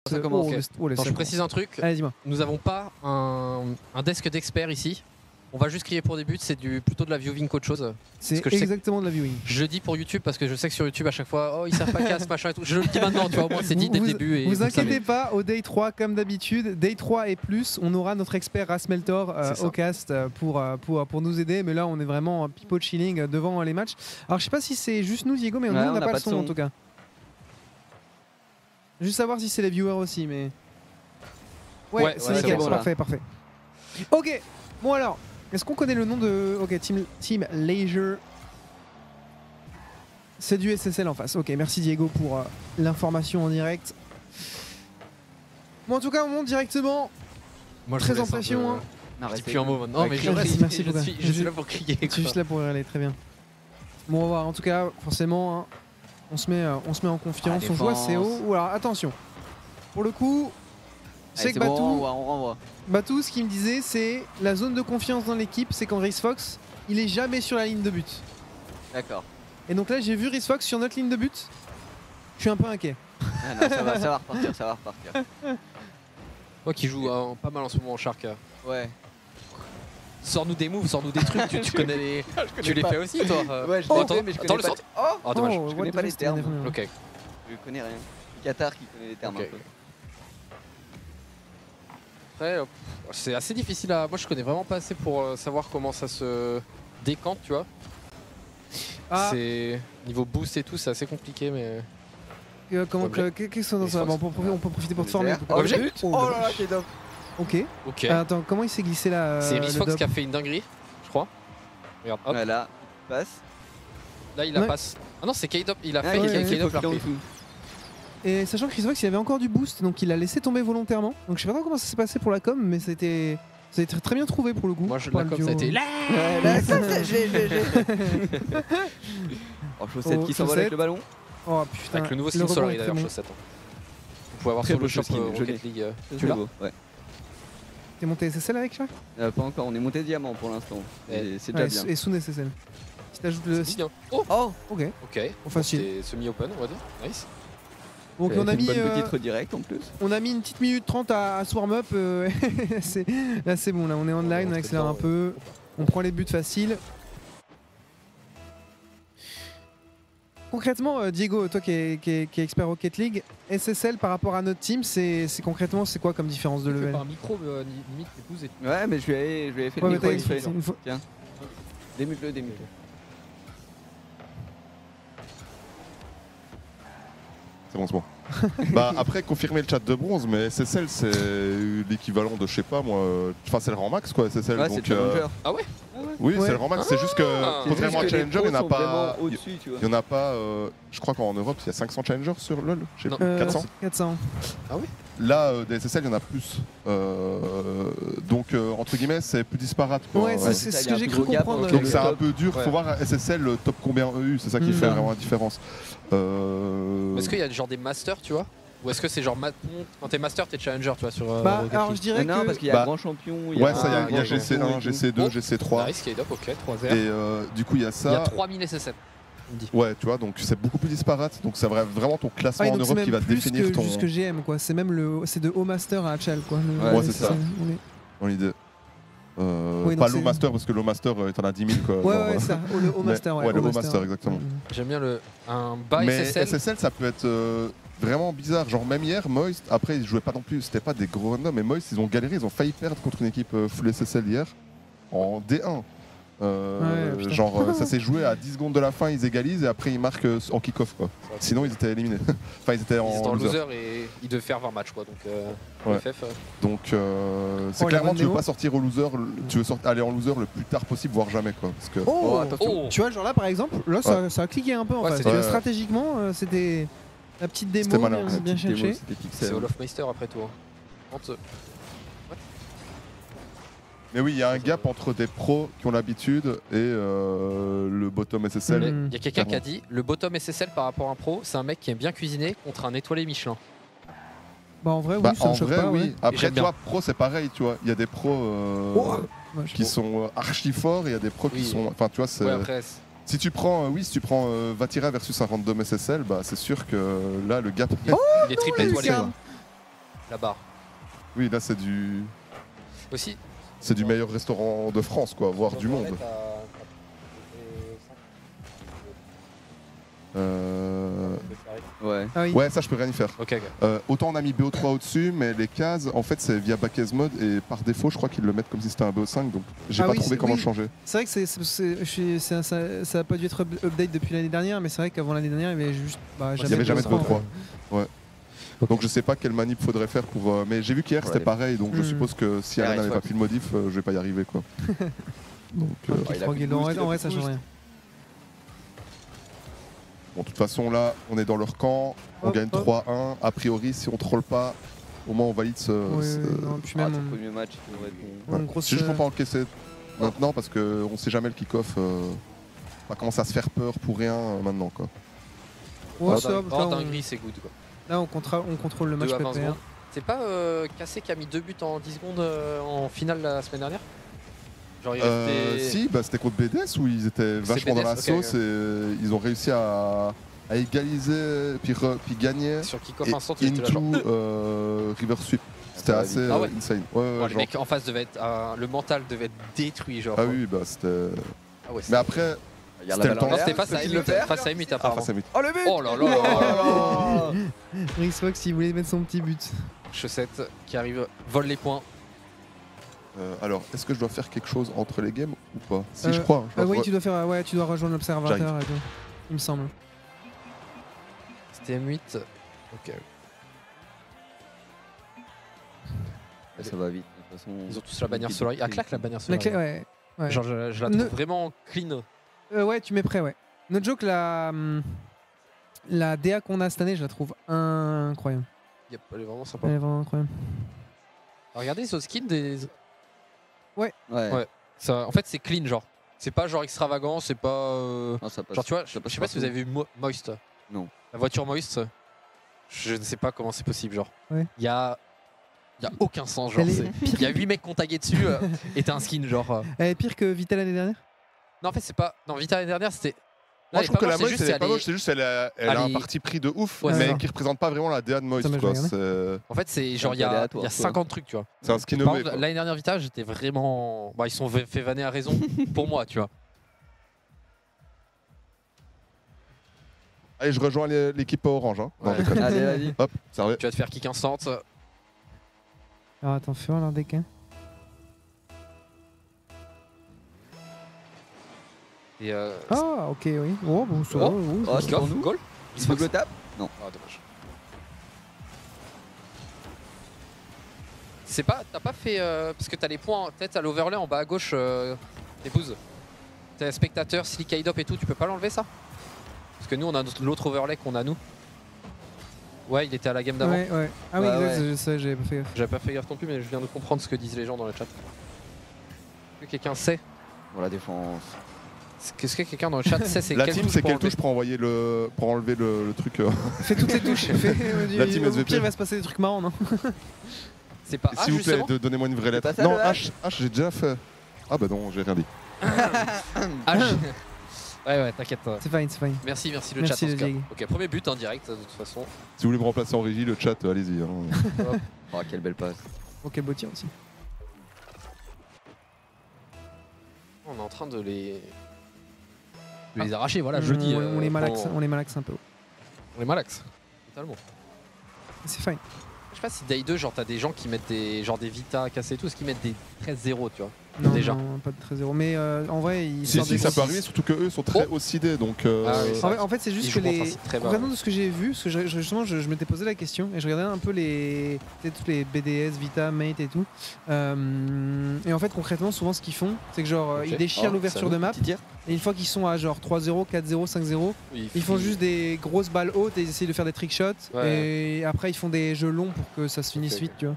Ça commence. Attends, je précise un truc. Allez, dis-moi. Nous n'avons pas un desk d'experts ici. On va juste crier pour des buts, c'est plutôt de la viewing qu'autre chose. C'est que je sais exactement de la viewing. Je le dis pour YouTube parce que je sais que sur YouTube à chaque fois, oh ils savent pas casse, machin et tout. Je le dis maintenant, tu vois, au moins c'est dit dès le début. Et vous inquiétez savez. pas, au Day 3, comme d'habitude, Day 3 et plus, on aura notre expert Rasmeltor au cast pour nous aider. Mais là, on est vraiment pipo chilling devant les matchs. Alors, je sais pas si c'est juste nous, Diego, mais nous, on n'a pas le son en tout cas. Juste savoir si c'est les viewers aussi, mais. Ouais, c'est nickel, bon, parfait, parfait. Ok, bon alors. Est-ce qu'on connaît le nom de... Ok, Team Leisure. C'est du SSL en face. Ok, merci Diego pour l'information en direct. Bon, en tout cas, on monte directement. Moi, très impression. Je dis plus un mot maintenant. Non, mais merci beaucoup. Je suis là pour crier. Je suis juste là pour aller très bien. Bon, on va voir. En tout cas, forcément, hein, on se met en confiance. On joue assez haut. Ou alors, attention. Pour le coup... C'est que on renvoie. Batou, ce qu'il me disait, c'est la zone de confiance dans l'équipe, c'est quand Rhys Fox, il est jamais sur la ligne de but. D'accord. Et donc là, j'ai vu Rhys Fox sur notre ligne de but. Je suis un peu inquiet. Ah non, ça va repartir, ça va repartir. Toi qui joues pas mal en ce moment, Shark. Ouais. Sors-nous des moves, sors-nous des trucs. Tu connais les. Tu les fais aussi, toi. Ouais, je connais, mais je connais pas. Oh, dommage. Je connais pas les termes. Ok. Je connais rien. C'est Qatar qui connaît les termes un peu. Après, c'est assez difficile à... Moi je connais vraiment pas assez pour savoir comment ça se décante, tu vois. C'est... Niveau boost et tout, c'est assez compliqué, mais... Qu'est-ce que c'est dans ça? On peut profiter pour te former. Objet. Oh là là, quel dope. Ok. Attends, comment il s'est glissé là? C'est Rhys Fox qui a fait une dinguerie, je crois. Regarde, hop. Voilà, passe. Là il la passe. Ah non, c'est K-Dop, il a fait K-Dop l'a repris. Et sachant que Rhys Fox il avait encore du boost, donc il l'a laissé tomber volontairement. Donc je sais pas trop comment ça s'est passé pour la com, mais ça a été très bien trouvé pour le coup. Moi la com ça a été là. La com j'ai. Oh, chaussette qui s'envole avec le ballon. Oh putain. Avec le nouveau skin Solary d'ailleurs, chaussette. Vous pouvez avoir sur le shop Rocket League. Tu l'as? Ouais. T'es monté SSL avec ça? Pas encore, on est monté diamant pour l'instant. C'est déjà bien. Et soon SSL. Si t'ajoutes le... Oh ok. Ok. Facile. C'est semi-open on va dire. Nice. Donc on a mis une petite redirect en plus. On a mis une petite minute 30 à swarm up. Là c'est bon, là on est online, on accélère un peu. On prend les buts faciles. Concrètement, Diego, toi qui es expert Rocket League, SSL par rapport à notre team, c'est concrètement c'est quoi comme différence de level? Par micro, limite, épouse et tout. Ouais, mais je lui avais fait le micro exprès. Tiens, démute-le. C'est bon. Bah après confirmer le chat de bronze, mais SSL c'est l'équivalent de je sais pas moi, enfin c'est le rang max quoi SSL. Ouais, donc, c'est Challenger. Ah ouais? Oui c'est le rang max, c'est juste que contrairement à Challenger il n'y en a pas, il y en a pas, je crois qu'en Europe il y a 500 Challengers sur LoL, je sais pas, 400. 400. Ah oui? Là des SSL il y en a plus, donc entre guillemets c'est plus disparate quoi. Ouais, c'est ce que j'ai cru comprendre. Donc c'est un peu dur, faut voir SSL top combien EU, c'est ça qui fait vraiment la différence. Est-ce qu'il y a genre des masters, tu vois? Ou est-ce que c'est genre quand t'es master, t'es challenger, tu vois, sur Bah alors je dirais non, que... parce qu'il y a grand champion. Ouais, ça il y a GC1, GC2, GC3. Nice, K-Dop, ok, 3-0. Et du coup il y a ça. Il y a 3000 SSL. Ouais, tu vois, donc c'est beaucoup plus disparate. Donc c'est vraiment ton classement en Europe qui va définir ton. C'est plus que GM quoi. C'est même c'est de haut master à Chal quoi. Ouais, c'est ça. Dans l'idée. Pas low master parce que low master t'en as 10 000 quoi. Ouais, ça. Le haut master, ouais. Le haut master, exactement. J'aime bien un bas mais SSL. SSL ça peut être vraiment bizarre. Genre même hier, Moist, après ils jouaient pas non plus, c'était pas des gros randoms, mais Moist ils ont galéré, ils ont failli perdre contre une équipe full SSL hier en D1. Genre ça s'est joué à 10 secondes de la fin, ils égalisent et après ils marquent en kick-off quoi. Sinon ils étaient éliminés. Enfin ils étaient en loser et ils devaient faire 20 matchs quoi. Donc FF. Donc c'est clairement tu veux pas sortir au loser, tu veux aller en loser le plus tard possible voire jamais quoi. Parce que tu vois genre là par exemple, là ça a cliqué un peu en fait. Stratégiquement c'était la petite démo bien cherchée. C'est Hall of Meister après tout. Mais oui, il y a un gap entre des pros qui ont l'habitude et le bottom SSL. Il y a quelqu'un qui a dit le bottom SSL par rapport à un pro, c'est un mec qui aime bien cuisiner contre un étoilé Michelin. Bah en vrai, oui, ça me choque pas. Oui. Après, tu vois, pro, c'est pareil, tu vois. Il y a des pros qui sont archi forts et il y a des pros qui sont. Enfin, tu vois, c'est. Si tu prends, Vatira versus un random SSL, bah c'est sûr que là, le gap. Il est triple étoilé. La barre. Oui, là c'est du. Aussi. C'est du meilleur restaurant de France, quoi, voire du monde. Ouais. Ah oui. Ouais, ça je peux rien y faire. Ok. Autant on a mis BO3 au-dessus, mais les cases, en fait, c'est via Backcase Mode et par défaut, je crois qu'ils le mettent comme si c'était un BO5, donc j'ai pas trouvé comment le changer. C'est vrai que ça a pas dû être update depuis l'année dernière, mais c'est vrai qu'avant l'année dernière, il y avait juste. Il y avait jamais de BO3. Ouais. Okay. Donc je sais pas quelle manip faudrait faire pour. Mais j'ai vu qu'hier c'était pareil, donc je suppose que si Alan n'avait pas pris le modif, je vais pas y arriver, quoi. Donc. En vrai, ça change rien. Bon, de toute façon, là, on est dans leur camp, on gagne 3-1. A priori, si on troll pas, au moins on valide ce. Non, puis même premier match. C'est juste pour pas encaisser maintenant parce qu'on sait jamais le kick-off. On va commencer à se faire peur pour rien maintenant, quoi. Dinguerie, c'est good, quoi. Là, on contrôle le match PPR. C'est pas Cassé qui a mis 2 buts en 10 secondes en finale la semaine dernière? Genre, si, bah, c'était contre BDS où ils étaient vachement dans la sauce et ils ont réussi à égaliser puis gagner. Sur kick-off instant, tu étais là genre. River Sweep. C'était assez insane. Les mecs en face devaient être. Le mental devait être détruit, genre. Ah oui, bah c'était. Ah ouais, mais après. C'était le temps. C'était face à Emut. Face à Emut, apparemment. Oh le but! Oh là là! Rixfox, il voulait mettre son petit but. Chaussette qui arrive, vole les points. Alors, est-ce que je dois faire quelque chose entre les games ou pas? Si, je crois. Oui, tu dois faire. Ouais, tu dois rejoindre l'observateur et tout. Il me semble. C'était M8. Ok. Ça va vite. De toute façon, ils ont tous la bannière Solari. Ah, claque la bannière Solari. Ouais. Genre, je la trouve vraiment clean. Ouais, tu mets prêt, ouais. No joke, la DA qu'on a cette année, je la trouve incroyable. Yep, elle est vraiment sympa. Elle est vraiment incroyable. Alors, regardez ce skin des. Ouais. Ça, en fait, c'est clean, genre. C'est pas genre extravagant, c'est pas. Non, ça passe, genre, tu vois, je sais pas si vous avez vu Moist. Non. La voiture Moist, je ne sais pas comment c'est possible, genre. Ouais. Il y a aucun sens, genre. Il y a 8 mecs qui ont tagué dessus et t'as un skin, genre. Elle est pire que Vita l'année dernière? Non, en fait, c'est pas. Non, Vita l'année dernière, c'était. Moi, je trouve que la Moist, c'est pas moche, c'est juste elle a un parti pris de ouf, mais qui représente pas vraiment la DA de Moist. En fait, c'est genre, il y a 50 trucs, tu vois. C'est un skin nommé. L'année dernière, Vita, j'étais vraiment. Bah, ils sont fait vanner à raison pour moi, tu vois. Allez, je rejoins l'équipe orange. Hein. Ouais. Allez, vas-y. Hop, servi. Tu vas te faire kick instant. Alors, attends, fais voir leur deck. Et Ah, ok, oui. Oh, bon, ça va. C'est pour nous. Goal. Il se le tape? Non. Ah, dommage. C'est pas. T'as pas fait. Parce que t'as les points, peut-être à l'overlay en bas à gauche, des bouses. T'as spectateur, Silicaidop et tout, tu peux pas l'enlever ça? Parce que nous, on a l'autre overlay qu'on a nous. Ouais, il était à la game d'avant. Ouais. Ah oui, exact, ça, j'avais pas fait gaffe. J'avais pas fait gaffe non plus, mais je viens de comprendre ce que disent les gens dans le chat. Est-ce que quelqu'un sait? Pour la défense. Qu'est-ce que quelqu'un dans le chat sait? C'est la team, c'est quelle touche pour enlever le truc Fais toutes les touches. La team SVP. Au pire, il va se passer des trucs marrants, non? C'est pas. S'il vous plaît, donnez-moi une vraie lettre. Non, H, j'ai déjà fait. Ah bah non, j'ai rien dit. H. Ouais, t'inquiète. C'est fine. Merci le chat. En tout cas. Ok, premier but en direct de toute façon. Si vous voulez me remplacer en régie, le chat, allez-y. Hein. Oh, quelle belle passe. Ok, beau tir aussi. On est en train de les arracher, voilà, je dis. On les malaxe un peu. On les malaxe, totalement. C'est fine. Je sais pas si Day 2, genre t'as des gens qui mettent des Vita cassés et tout, est-ce qu'ils mettent des 13-0, tu vois? Non, déjà. Non, pas de 13-0. Mais en vrai, ils si, ça peut arriver, surtout qu'eux sont très OCD. Donc, en fait, c'est juste que concrètement de ce que j'ai vu, parce que justement, je m'étais posé la question et je regardais un peu tous les BDS, Vita, Mate et tout. Et en fait, concrètement, souvent, ce qu'ils font, c'est que genre, ils déchirent l'ouverture de map. Et une fois qu'ils sont à genre 3-0, 4-0, 5-0, ils font juste des grosses balles hautes et ils essayent de faire des trickshots. Et après, ils font des jeux longs pour que ça se finisse vite, tu vois.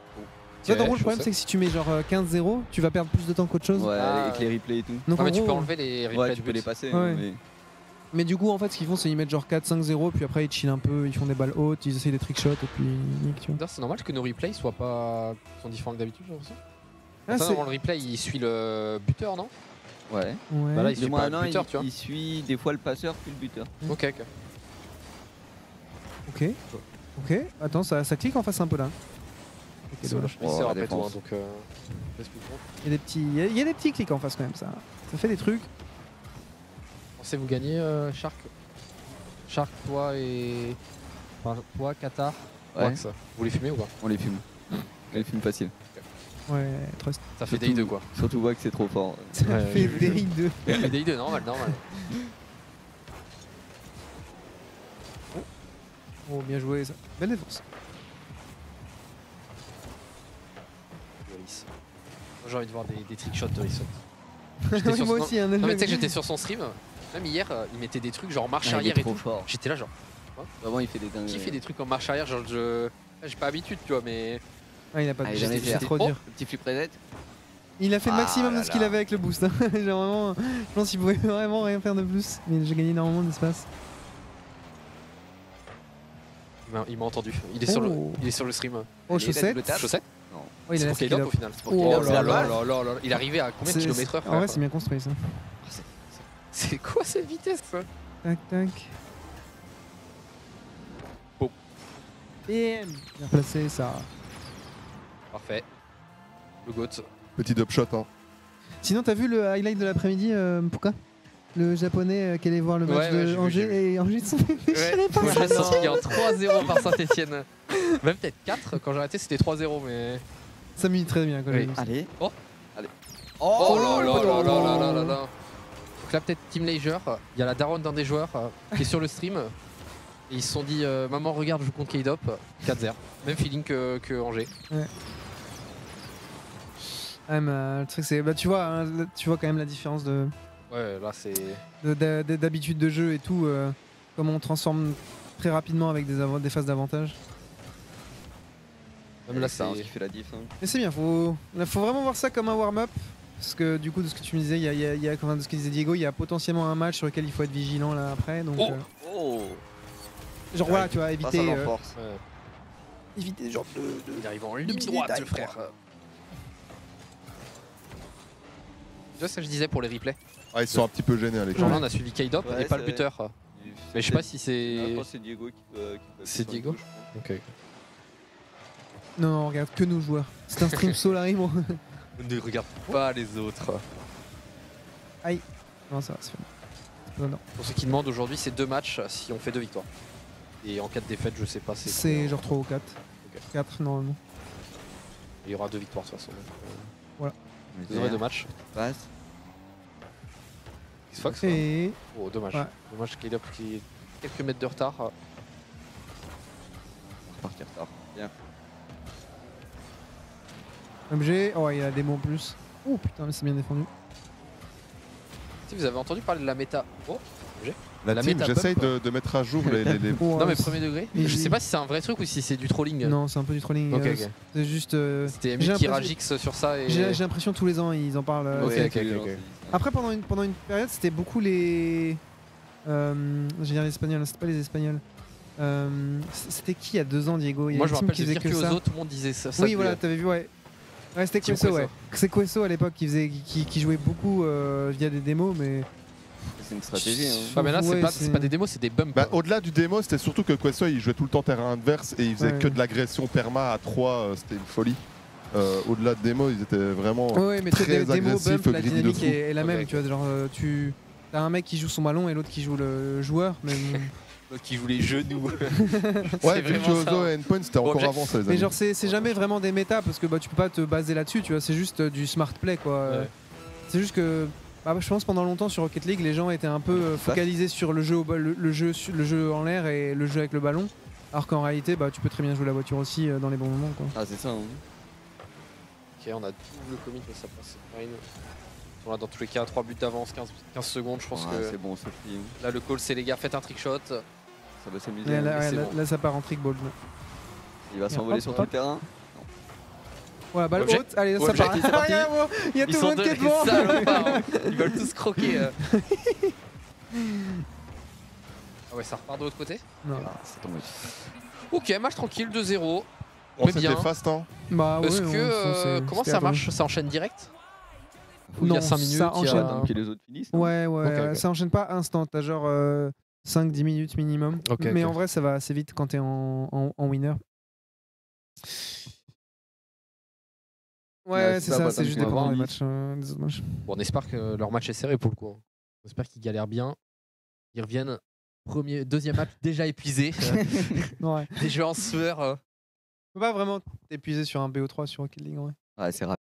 En gros, le problème, c'est que si tu mets genre 15-0, tu vas perdre plus de temps qu'autre chose. Ouais, avec les replays et tout. Donc, mais tu peux enlever les replays. Ouais, tu peux les passer. Mais du coup, en fait, ce qu'ils font, c'est qu'ils mettent genre 4-5-0, puis après ils chillent un peu, ils font des balles hautes, ils essayent des trickshots, et puis tu vois. C'est normal que nos replays sont différents que d'habitude, j'ai l'impression. Avant le replay, il suit le buteur, non? Ouais. Bah là, il suit pas le buteur, tu vois. Il suit des fois le passeur puis le buteur. Ok. Attends, ça clique en face un peu là. Ok, dommage. Il sert après toi, donc Il y a des petits clics en face quand même, ça fait des trucs. Pensez-vous gagner Shark? Shark, toi et... Enfin, toi, Qatar, Wax, vous les fumez ou pas? On les fume. On les fume facile. Ouais, trust. Ça fait DI2 quoi. Surtout Wax c'est trop fort. Ça fait DI2. Ça fait DI2, normal. Oh, bien joué ça. Belle défense. Loris. Moi j'ai envie de voir des trickshots de Risson. Oui, moi aussi, Non mais tu sais que j'étais sur son stream, même hier, il mettait des trucs genre marche arrière et tout. Fort. J'étais là genre. Vraiment il fait des dingues. Qui fait des trucs en marche arrière, genre j'ai pas l'habitude tu vois mais... Ah, il a pas de jamais c'est trop dur. Le petit flip reset. Il a fait le maximum de ce qu'il avait avec le boost. Hein. Genre vraiment, je pense qu'il pouvait vraiment rien faire de plus. Mais j'ai gagné énormément d'espace. Il m'a entendu, il est sur le stream. Oh, chaussette. Chaussette? Non. Oh, il a c'est pour K-Dop au final. Oh là là. Il arrivait à combien de kilomètres heure? En vrai, c'est bien construit ça. C'est quoi cette vitesse ça? Tac, tac. Bon. Bien placé ça. Parfait. Le GOAT. Petit dub shot. Hein. Sinon, t'as vu le highlight de l'après-midi, pourquoi le japonais qui allait voir le match de Angers et Angers se sont fait déchirer par Saint-Etienne. Il y a 3-0 par Saint-Etienne. Même peut-être 4, quand j'ai arrêté c'était 3-0 mais... Ça me dit très bien quand même. Allez. Oh là là. Donc là peut-être Team Leisure, il y a la daronne d'un des joueurs qui est sur le stream. Et ils se sont dit maman regarde je joue contre K-Dop, 4-0. Même feeling que Angers. Ouais. Le truc c'est, bah tu vois quand même la différence de... Ouais là c'est... d'habitude de jeu et tout, comment on transforme très rapidement avec des phases d'avantage. Même là c'est c'est... qui fait la diff. Hein. Mais c'est bien, faut vraiment voir ça comme un warm-up. Parce que du coup de ce que tu me disais, il y a de ce que disait Diego, il y a potentiellement un match sur lequel il faut être vigilant là après. Donc, genre voilà, tu vois, éviter... éviter ce genre de... Il arrive en ligne droite le frère. C'est ça que je disais pour les replays. Ah, ils sont un petit peu gênés à Genre l'écran. là on a suivi K-Dop et pas le buteur. Mais je sais pas si c'est... C'est Diego qui peut... C'est Diego. Ok. Non, regarde que nos joueurs. C'est un stream Solari, bon. Ne regarde pas les autres. Aïe. Non, ça va, c'est fait. Non. Pour ceux qui demandent aujourd'hui, c'est 2 matchs si on fait 2 victoires. Et en cas de défaite, je sais pas. C'est genre 3 ou 4. Okay. 4 normalement. Il y aura 2 victoires de toute façon. Voilà. 2 matchs. Passe. Xfox. Et... Oh, dommage. Ouais. Dommage qu'il ait pris quelques mètres de retard. On va repartir tard. Bien. MG, oh il y a des mots en plus. Oh putain mais c'est bien défendu. Si vous avez entendu parler de la méta. Oh, MG. La team, méta j'essaye pump. de mettre à jour les... Oh, Non mais premier degré. Je sais pas si c'est un vrai truc ou si c'est du trolling. Non c'est un peu du trolling. Ok. C'est juste... C'était MG qui ragix sur ça et... J'ai l'impression tous les ans ils en parlent. Ok. Après pendant une période c'était beaucoup les... je vais dire les Espagnols, c'était pas les Espagnols. C'était qui il y a 2 ans Diego? Moi je me rappelle de Virtuoso, tout le monde disait ça. Oui voilà, t'avais vu, ouais. Ouais c'était Queso, ouais. C'est Queso à l'époque qui jouait beaucoup via des démos mais... C'est une stratégie. Hein. Ah mais là c'est pas des démos, c'est des bumps. Bah, au-delà du démo, c'était surtout que Queso il jouait tout le temps terrain adverse et il faisait que de l'agression perma à 3, c'était une folie. Au-delà de démo, ils étaient vraiment très agressifs, la greedy de dynamique fou. est la même, tu vois, genre tu as un mec qui joue son ballon et l'autre qui joue le joueur, mais l'autre qui joue les genoux. Ouais, Virtuoso et Endpoint c'était encore avant ça les amis. Mais genre c'est jamais vraiment des méta parce que bah tu peux pas te baser là-dessus, tu vois, c'est juste du smart play quoi. Ouais. C'est juste que bah, je pense pendant longtemps sur Rocket League les gens étaient un peu focalisés sur le jeu le jeu en l'air et le jeu avec le ballon, alors qu'en réalité bah tu peux très bien jouer la voiture aussi dans les bons moments quoi. Ah c'est ça. Hein. Ok, on a double commit mais ça passe. On a dans tous les cas 3 buts d'avance, 15 secondes, je pense que... c'est bon, c'est pris. Là le call c'est les gars, faites un trick shot. Ça va s'amuser. Là ça part en trick ball. Il va s'envoler sur tout le terrain. Voilà, balle haute, allez, ça part. Il y a tout le monde qui est devant. Ils veulent tous croquer. Ah ouais, ça repart de l'autre côté. Non. C'est tombé. Ok, match tranquille, 2-0. Oh, Mais bien. c'était fast hein. Bah, est-ce que comment ça marche? Ça enchaîne direct? Non, il y a 5 minutes, ça enchaîne. Puis les autres finissent. Ouais, Okay. ça enchaîne pas instant, t'as genre 5-10 minutes minimum. Mais en vrai, ça va assez vite quand t'es en winner. Ouais, c'est ça, c'est juste dépendant des matchs, des autres matchs. Bon, on espère que leur match est serré pour le coup. On espère qu'ils galèrent bien. Ils reviennent deuxième match déjà épuisé. Ouais. Des jeux en sueur. Tu peux pas vraiment t'épuiser sur un BO3 sur Rocket League, ouais. Ouais, c'est rapide.